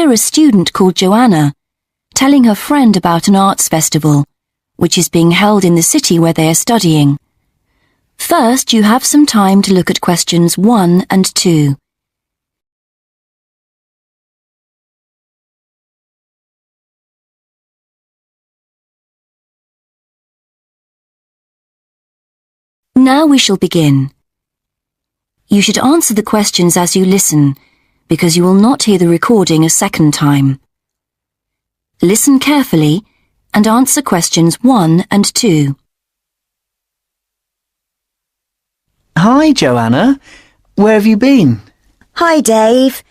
hear a student called Joanna telling her friend about an arts festival, which is being held in the city where they are studying. First, you have some time to look at questions 1 and 2. Now we shall begin. You should answer the questions as you listen, because you will not hear the recording a second time. Listen carefully and answer questions 1 and 2. Hi, Joanna. Where have you been? Hi, Dave.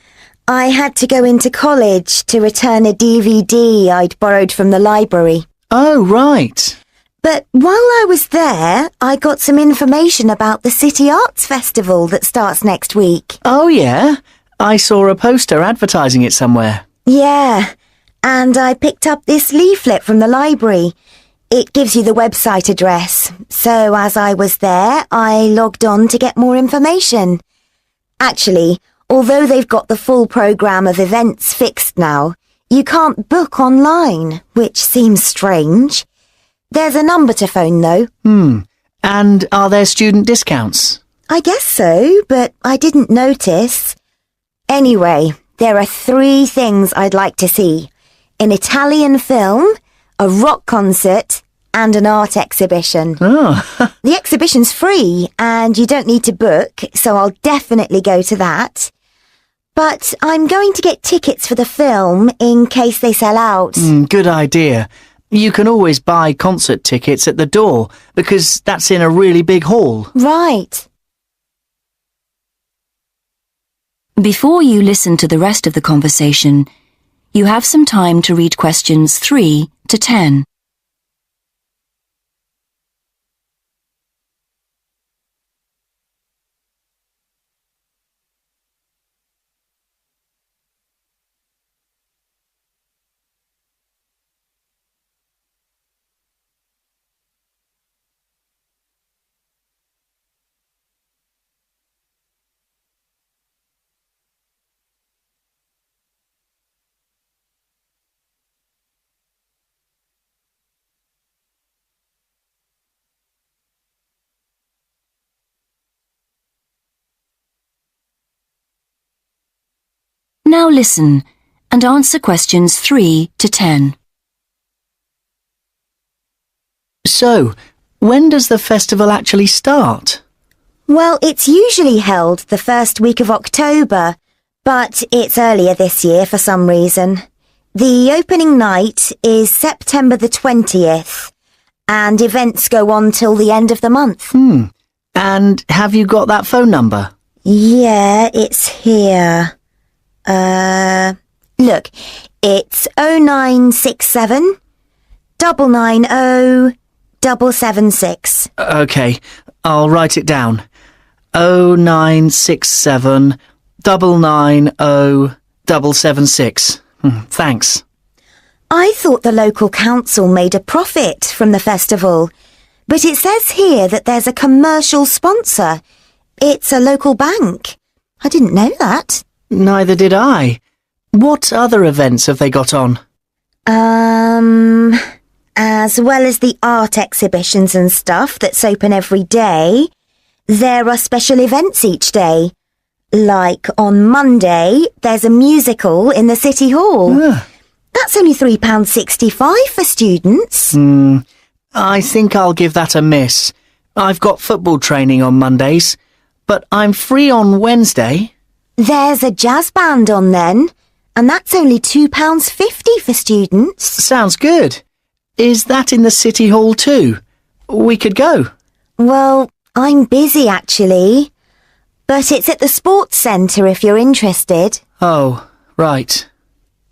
I had to go into college to return a DVD I'd borrowed from the library. Oh, right. But while I was there, I got some information about the City Arts Festival that starts next week. Oh, yeah? I saw a poster advertising it somewhere. Yeah, and I picked up this leaflet from the library. It gives you the website address. So as I was there, I logged on to get more information. Actually, although they've got the full programme of events fixed now, you can't book online, which seems strange. There's a number to phone, though. And are there student discounts? I guess so, but I didn't notice. Anyway, there are 3 things I'd like to see. An Italian film, a rock concert, and an art exhibition. Oh. The exhibition's free, and you don't need to book, so I'll definitely go to that. But I'm going to get tickets for the film in case they sell out. Good idea. You can always buy concert tickets at the door, because that's in a really big hall. Right. Before you listen to the rest of the conversation, you have some time to read questions 3 to 10. Now listen and answer questions 3 to 10. So, when does the festival actually start? Well, it's usually held the first week of October, but it's earlier this year for some reason. The opening night is September the 20th, and events go on till the end of the month. And have you got that phone number? Yeah, it's here. Look, it's 0967 990 776. OK, I'll write it down. 0967 990 776. Thanks. I thought the local council made a profit from the festival, but it says here that there's a commercial sponsor. It's a local bank. I didn't know that. Neither did I. What other events have they got on? As well as the art exhibitions and stuff that's open every day, there are special events each day. Like on Monday, there's a musical in the City Hall. That's only £3.65 for students. I think I'll give that a miss. I've got football training on Mondays, but I'm free on Wednesday. There's a jazz band on then, and that's only £2.50 for students. Sounds good. Is that in the City Hall too? We could go. Well, I'm busy actually, but it's at the sports centre if you're interested. Oh, right.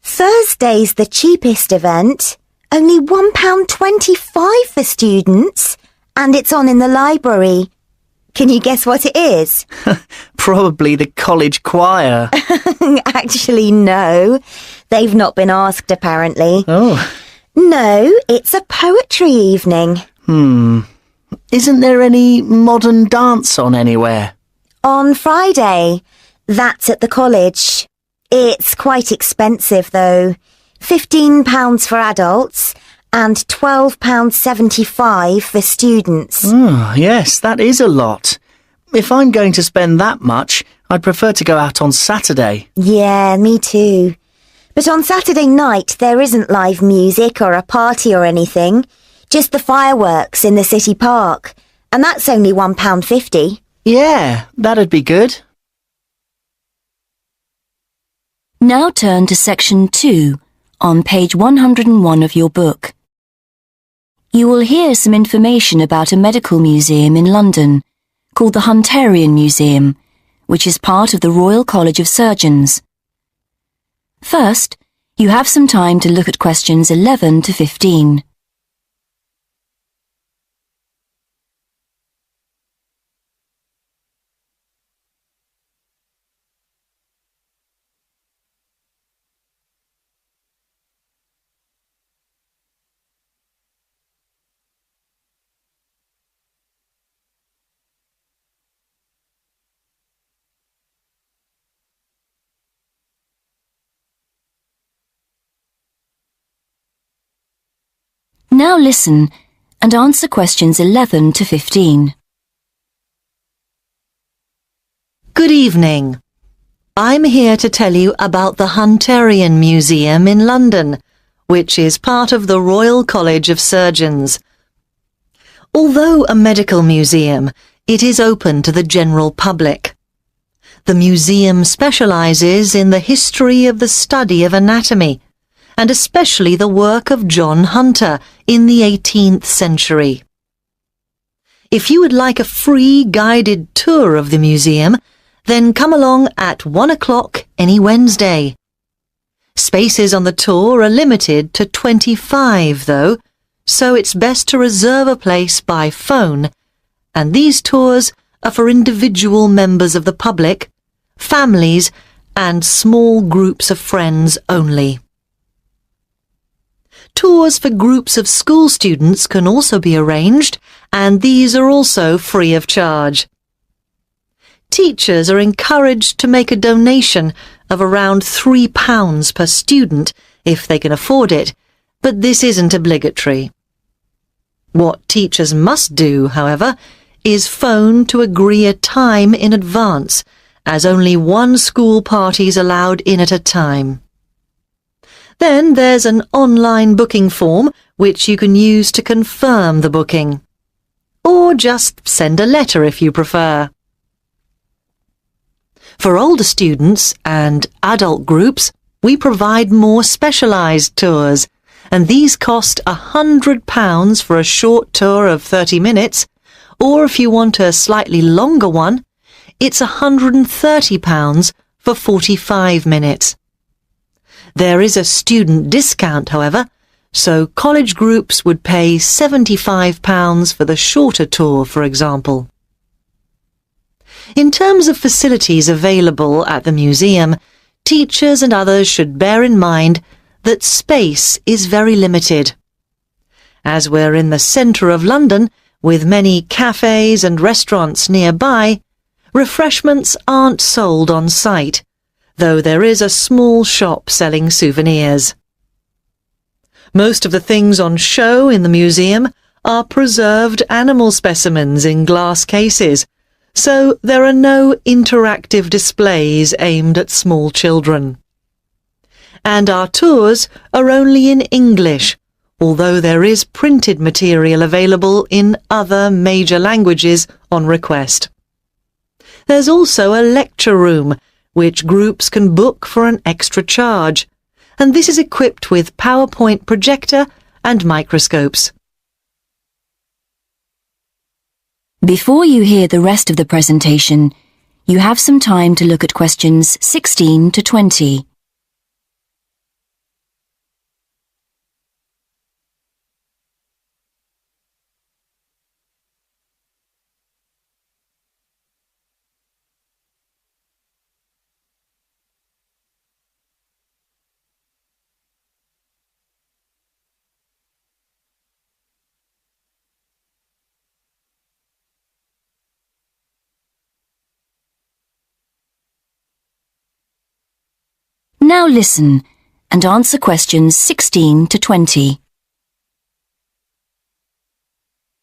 Thursday's the cheapest event, only £1.25 for students, and it's on in the library. Can you guess what it is? Probably the college choir. Actually, no. They've not been asked, apparently. Oh. No, it's a poetry evening. Isn't there any modern dance on anywhere? On Friday. That's at the college. It's quite expensive though. £15 for adults and £12.75 for students. Yes, that is a lot. If I'm going to spend that much, I'd prefer to go out on Saturday. Yeah, me too. But on Saturday night there isn't live music or a party or anything. Just the fireworks in the city park. And that's only £1.50. Yeah, that'd be good. Now turn to section 2 on page 101 of your book. You will hear some information about a medical museum in London called the Hunterian Museum, which is part of the Royal College of Surgeons. First, you have some time to look at questions 11 to 15. Now listen and answer questions 11 to 15. Good evening. I'm here to tell you about the Hunterian Museum in London, which is part of the Royal College of Surgeons. Although a medical museum, it is open to the general public. The museum specialises in the history of the study of anatomy, and especially the work of John Hunter in the 18th century. If you would like a free guided tour of the museum, then come along at 1 o'clock any Wednesday. Spaces on the tour are limited to 25 though, so it's best to reserve a place by phone, and these tours are for individual members of the public, families, and small groups of friends only. Tours for groups of school students can also be arranged, and these are also free of charge. Teachers are encouraged to make a donation of around £3 per student if they can afford it, but this isn't obligatory. What teachers must do, however, is phone to agree a time in advance, as only one school party is allowed in at a time. Then there's an online booking form which you can use to confirm the booking. Or just send a letter if you prefer. For older students and adult groups, we provide more specialised tours, and these cost £100 for a short tour of 30 minutes, or if you want a slightly longer one, it's £130 for 45 minutes. There is a student discount, however, so college groups would pay £75 for the shorter tour, for example. In terms of facilities available at the museum, teachers and others should bear in mind that space is very limited. As we're in the centre of London, with many cafes and restaurants nearby, refreshments aren't sold on site, though there is a small shop selling souvenirs. Most of the things on show in the museum are preserved animal specimens in glass cases, so there are no interactive displays aimed at small children. And our tours are only in English, although there is printed material available in other major languages on request. There's also a lecture room, which groups can book for an extra charge, and this is equipped with PowerPoint projector and microscopes. Before you hear the rest of the presentation, you have some time to look at questions 16 to 20. Now listen and answer questions 16 to 20.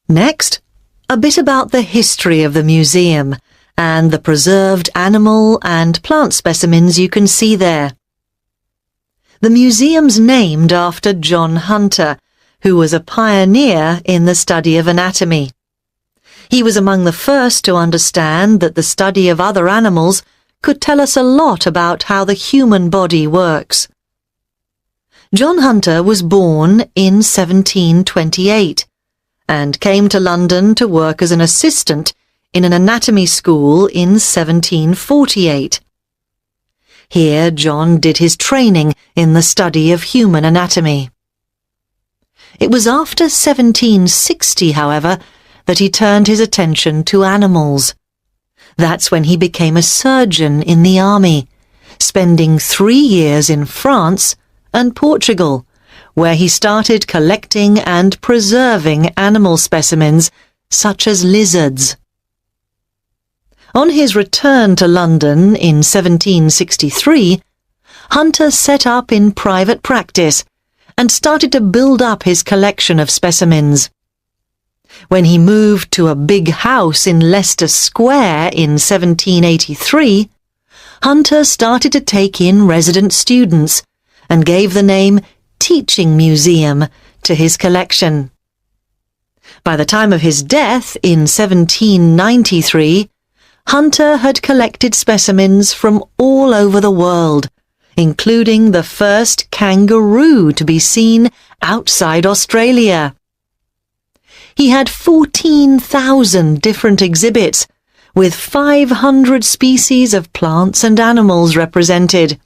Next, a bit about the history of the museum and the preserved animal and plant specimens you can see there. The museum's named after John Hunter, who was a pioneer in the study of anatomy. He was among the first to understand that the study of other animals could tell us a lot about how the human body works. John Hunter was born in 1728 and came to London to work as an assistant in an anatomy school in 1748. Here John did his training in the study of human anatomy. It was after 1760, however, that he turned his attention to animals. That's when he became a surgeon in the army, spending 3 years in France and Portugal, where he started collecting and preserving animal specimens such as lizards. On his return to London in 1763, Hunter set up in private practice and started to build up his collection of specimens. When he moved to a big house in Leicester Square in 1783, Hunter started to take in resident students and gave the name Teaching Museum to his collection. By the time of his death in 1793, Hunter had collected specimens from all over the world, including the first kangaroo to be seen outside Australia. He had 14,000 different exhibits, with 500 species of plants and animals represented.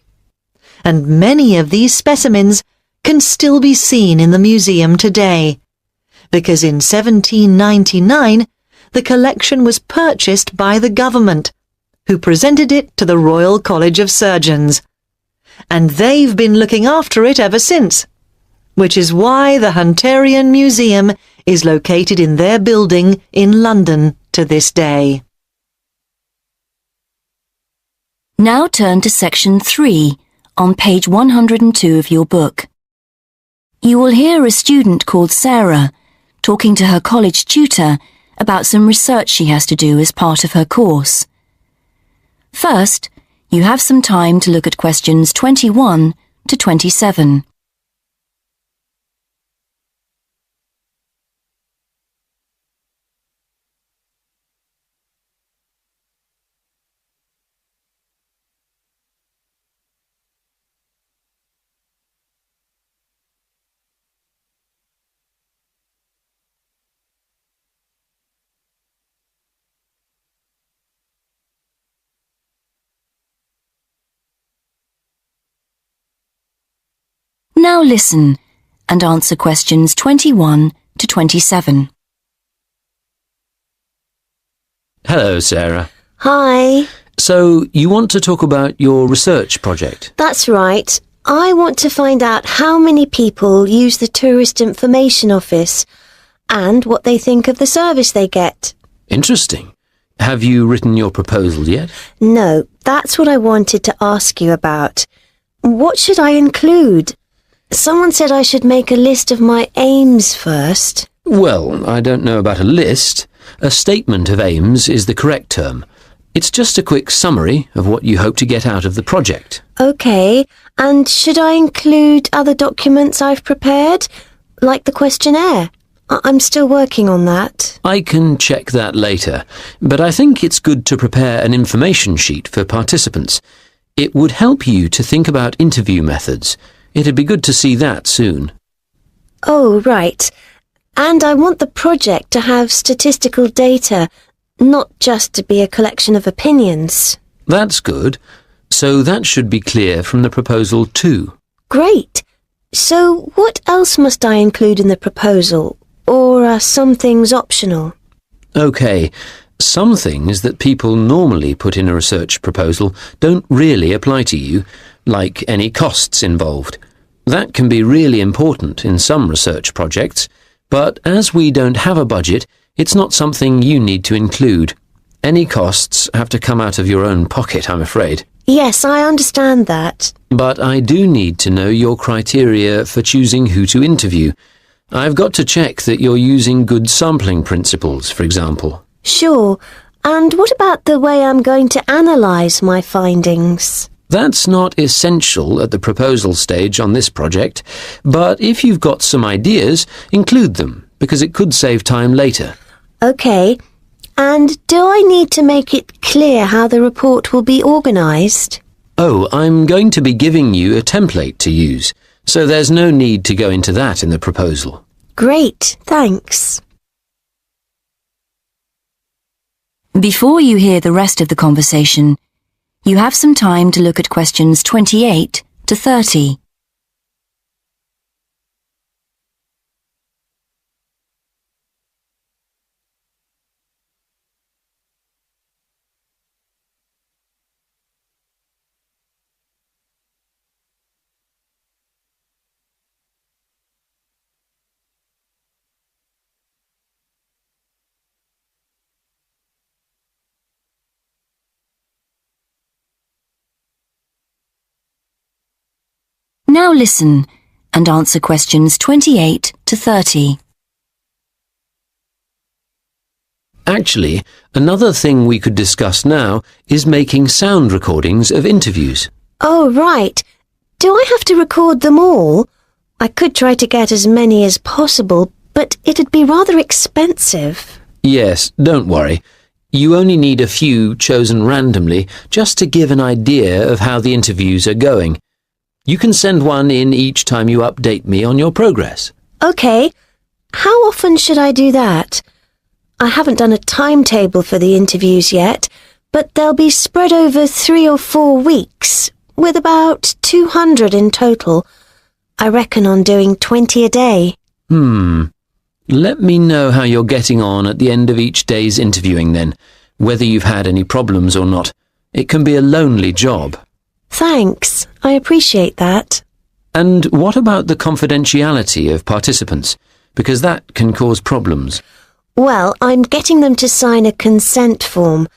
And many of these specimens can still be seen in the museum today, because in 1799 the collection was purchased by the government, who presented it to the Royal College of Surgeons. And they've been looking after it ever since, which is why the Hunterian Museum is located in their building in London to this day. Now turn to section 3 on page 102 of your book. You will hear a student called Sarah talking to her college tutor about some research she has to do as part of her course. First, you have some time to look at questions 21 to 27. Now listen and answer questions 21 to 27. Hello, Sarah. Hi. So, you want to talk about your research project? That's right. I want to find out how many people use the Tourist Information Office and what they think of the service they get. Interesting. Have you written your proposal yet? No, that's what I wanted to ask you about. What should I include? Someone said I should make a list of my aims first. Well, I don't know about a list. A statement of aims is the correct term. It's just a quick summary of what you hope to get out of the project. OK, and should I include other documents I've prepared, like the questionnaire? I'm still working on that. I can check that later, but I think it's good to prepare an information sheet for participants. It would help you to think about interview methods. It'd be good to see that soon. Oh, right. And I want the project to have statistical data, not just to be a collection of opinions. That's good. So that should be clear from the proposal too. Great. So what else must I include in the proposal? Or are some things optional? OK. Some things that people normally put in a research proposal don't really apply to you, like any costs involved. That can be really important in some research projects, but as we don't have a budget, it's not something you need to include. Any costs have to come out of your own pocket, I'm afraid. Yes, I understand that. But I do need to know your criteria for choosing who to interview. I've got to check that you're using good sampling principles, for example. Sure. And what about the way I'm going to analyse my findings? That's not essential at the proposal stage on this project, but if you've got some ideas, include them, because it could save time later. OK. And do I need to make it clear how the report will be organised? Oh, I'm going to be giving you a template to use, so there's no need to go into that in the proposal. Great, thanks. Before you hear the rest of the conversation, you have some time to look at questions 28 to 30. Now listen and answer questions 28 to 30. Actually, another thing we could discuss now is making sound recordings of interviews. Oh, right. Do I have to record them all? I could try to get as many as possible, but it'd be rather expensive. Yes, don't worry. You only need a few chosen randomly just to give an idea of how the interviews are going. You can send one in each time you update me on your progress. OK. How often should I do that? I haven't done a timetable for the interviews yet, but they'll be spread over 3 or 4 weeks, with about 200 in total. I reckon on doing 20 a day. Let me know how you're getting on at the end of each day's interviewing then, whether you've had any problems or not. It can be a lonely job. Thanks. I appreciate that. And what about the confidentiality of participants? Because that can cause problems. Well, I'm getting them to sign a consent form.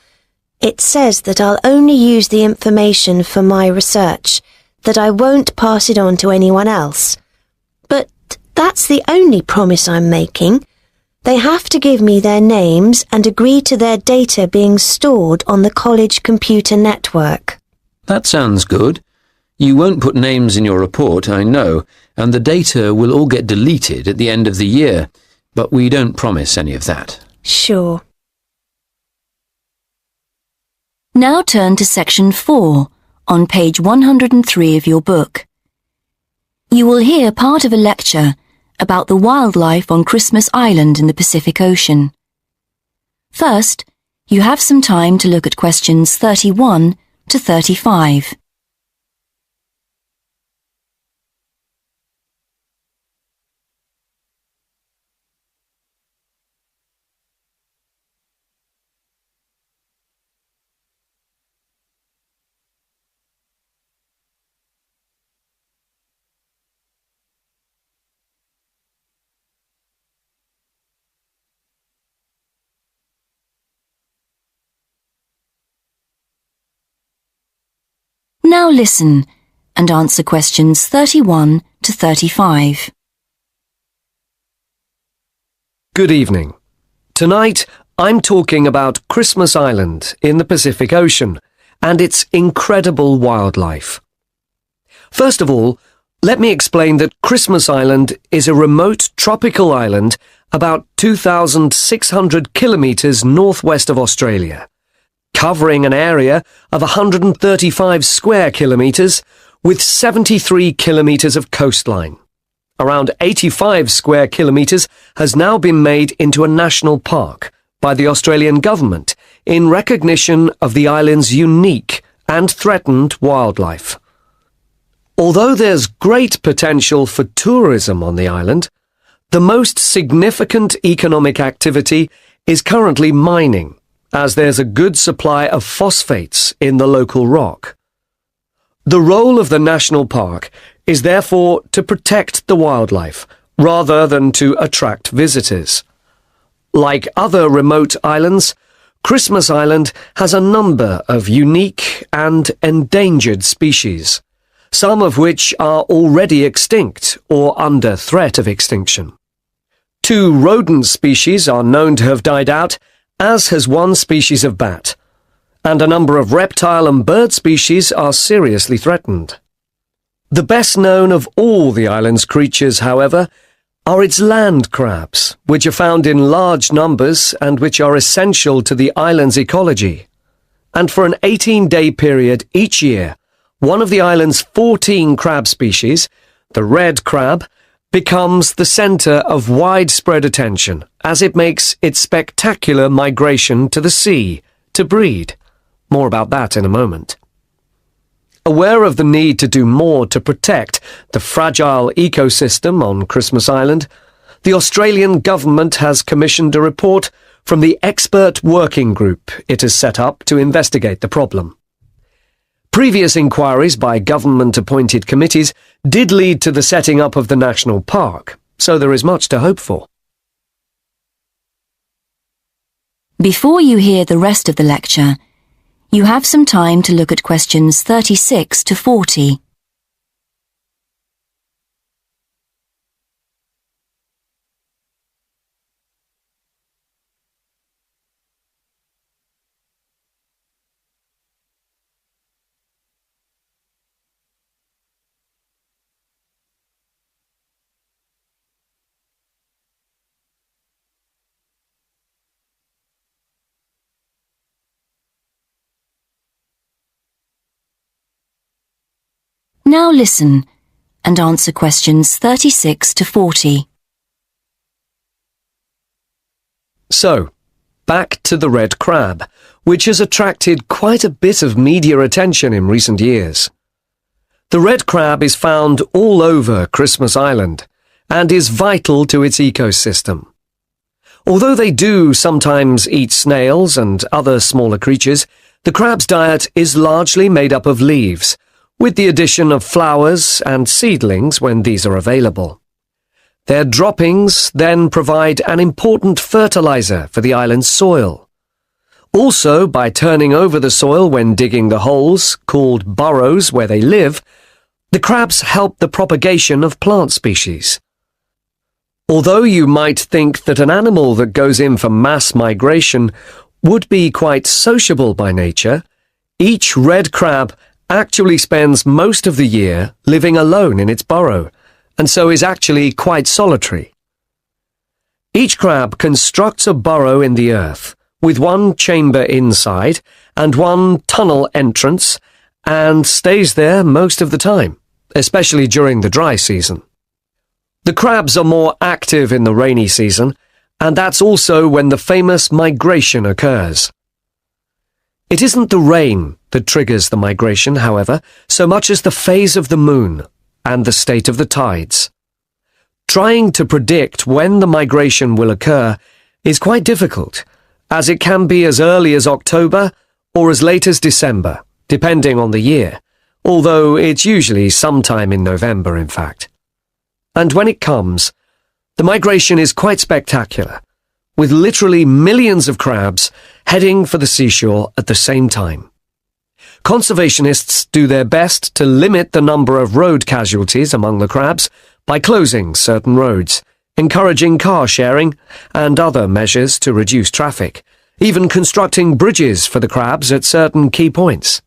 It says that I'll only use the information for my research, that I won't pass it on to anyone else. But that's the only promise I'm making. They have to give me their names and agree to their data being stored on the college computer network. That sounds good. You won't put names in your report, I know, and the data will all get deleted at the end of the year, but we don't promise any of that. Sure. Now turn to section 4 on page 103 of your book. You will hear part of a lecture about the wildlife on Christmas Island in the Pacific Ocean. First, you have some time to look at questions 31 to 35. Now listen and answer questions 31 to 35. Good evening. Tonight, I'm talking about Christmas Island in the Pacific Ocean and its incredible wildlife. First of all, let me explain that Christmas Island is a remote tropical island about 2,600 kilometres northwest of Australia, covering an area of 135 square kilometres with 73 kilometres of coastline. Around 85 square kilometres has now been made into a national park by the Australian government in recognition of the island's unique and threatened wildlife. Although there's great potential for tourism on the island, the most significant economic activity is currently mining, as there's a good supply of phosphates in the local rock. The role of the national park is therefore to protect the wildlife, rather than to attract visitors. Like other remote islands, Christmas Island has a number of unique and endangered species, some of which are already extinct or under threat of extinction. 2 rodent species are known to have died out, as has 1 species of bat, and a number of reptile and bird species are seriously threatened. The best known of all the island's creatures, however, are its land crabs, which are found in large numbers and which are essential to the island's ecology. And for an 18-day period each year, one of the island's 14 crab species, the red crab, becomes the centre of widespread attention as it makes its spectacular migration to the sea to breed. More about that in a moment. Aware of the need to do more to protect the fragile ecosystem on Christmas Island, the Australian government has commissioned a report from the expert working group it has set up to investigate the problem. Previous inquiries by government-appointed committees did lead to the setting up of the national park, so there is much to hope for. Before you hear the rest of the lecture, you have some time to look at questions 36 to 40. Now listen and answer questions 36 to 40. So, back to the red crab, which has attracted quite a bit of media attention in recent years. The red crab is found all over Christmas Island and is vital to its ecosystem. Although they do sometimes eat snails and other smaller creatures, the crab's diet is largely made up of leaves, with the addition of flowers and seedlings when these are available. Their droppings then provide an important fertilizer for the island's soil. Also, by turning over the soil when digging the holes, called burrows where they live, the crabs help the propagation of plant species. Although you might think that an animal that goes in for mass migration would be quite sociable by nature, each red crab actually spends most of the year living alone in its burrow, and so is actually quite solitary. Each crab constructs a burrow in the earth, with 1 chamber inside and 1 tunnel entrance, and stays there most of the time, especially during the dry season. The crabs are more active in the rainy season, and that's also when the famous migration occurs. It isn't the rain that triggers the migration, however, so much as the phase of the moon and the state of the tides. Trying to predict when the migration will occur is quite difficult, as it can be as early as October or as late as December, depending on the year, although it's usually sometime in November, in fact. And when it comes, the migration is quite spectacular, with literally millions of crabs heading for the seashore at the same time. Conservationists do their best to limit the number of road casualties among the crabs by closing certain roads, encouraging car sharing, and other measures to reduce traffic, even constructing bridges for the crabs at certain key points.